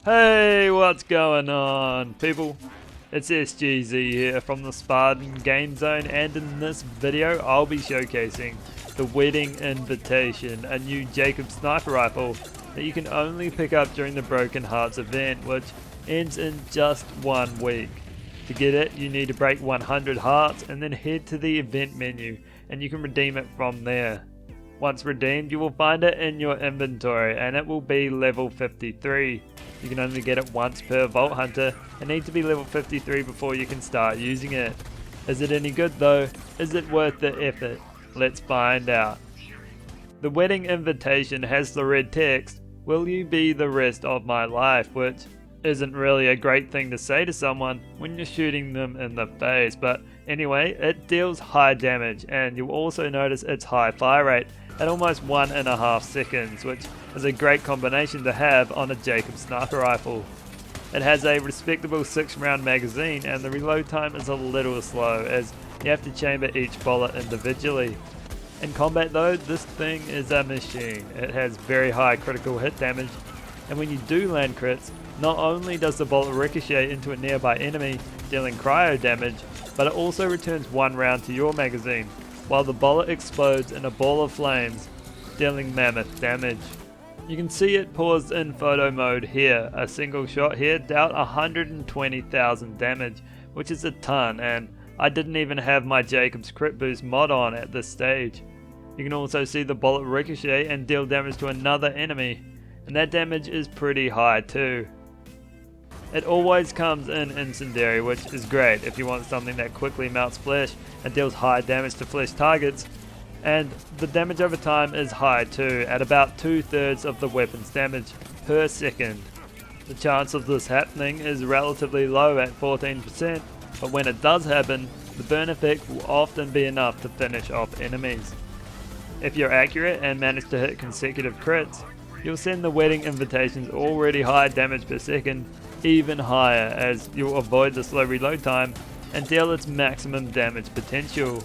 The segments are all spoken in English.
Hey, what's going on, people? It's SGZ here from the SpartanGameZone, and in this video I'll be showcasing the Wedding Invitation, a new Jakobs Sniper Rifle that you can only pick up during the Broken Hearts event, which ends in just 1 week. To get it, you need to break 100 hearts and then head to the event menu, and you can redeem it from there. Once redeemed, you will find it in your inventory, and it will be level 53. You can only get it once per Vault Hunter and need to be level 53 before you can start using it. Is it any good though? Is it worth the effort? Let's find out. The Wedding Invitation has the red text, "Will you be the rest of my life?" which isn't really a great thing to say to someone when you're shooting them in the face, but anyway, it deals high damage, and you'll also notice its high fire rate at almost 1.5 seconds, which is a great combination to have on a Jakobs Sniper Rifle. It has a respectable 6-round magazine, and the reload time is a little slow as you have to chamber each bullet individually. In combat though, this thing is a machine. It has very high critical hit damage, and when you do land crits, not only does the bullet ricochet into a nearby enemy, dealing cryo damage, but it also returns 1 round to your magazine, while the bullet explodes in a ball of flames, dealing mammoth damage. You can see it paused in photo mode here. A single shot here dealt 120,000 damage, which is a ton, and I didn't even have my Jakobs crit boost mod on at this stage. You can also see the bullet ricochet and deal damage to another enemy, and that damage is pretty high too. It always comes in incendiary, which is great if you want something that quickly melts flesh and deals high damage to flesh targets, and the damage over time is high too, at about 2/3 of the weapon's damage per second. The chance of this happening is relatively low at 14%, but when it does happen, the burn effect will often be enough to finish off enemies. If you're accurate and manage to hit consecutive crits, you'll send the Wedding Invitation's already high damage per second even higher, as you'll avoid the slow reload time and deal its maximum damage potential.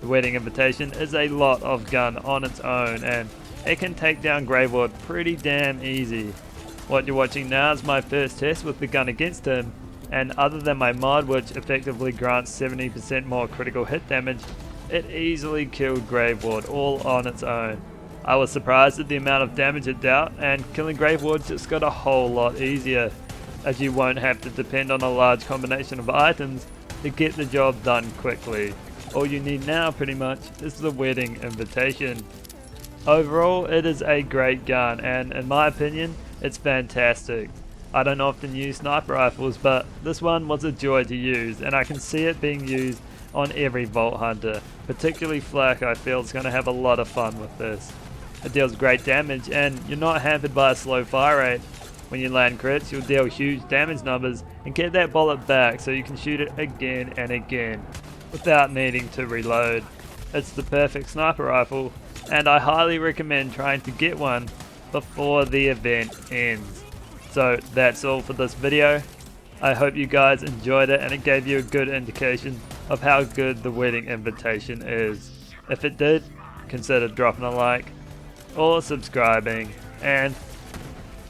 The Wedding Invitation is a lot of gun on its own, and it can take down Graveward pretty damn easy. What you're watching now is my first test with the gun against him, and other than my mod, which effectively grants 70% more critical hit damage, it easily killed Graveward all on its own. I was surprised at the amount of damage it dealt, and killing Graveward just got a whole lot easier, as you won't have to depend on a large combination of items to get the job done quickly. All you need now pretty much is the Wedding Invitation. Overall, it is a great gun, and in my opinion, it's fantastic. I don't often use sniper rifles, but this one was a joy to use, and I can see it being used on every Vault Hunter. Particularly Flak, I feel, is going to have a lot of fun with this. It deals great damage, and you're not hampered by a slow fire rate. When you land crits, you'll deal huge damage numbers and get that bullet back so you can shoot it again and again without needing to reload. It's the perfect sniper rifle, and I highly recommend trying to get one before the event ends. So that's all for this video. I hope you guys enjoyed it and it gave you a good indication of how good the Wedding Invitation is. If it did, consider dropping a like or subscribing, and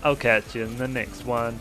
I'll catch you in the next one.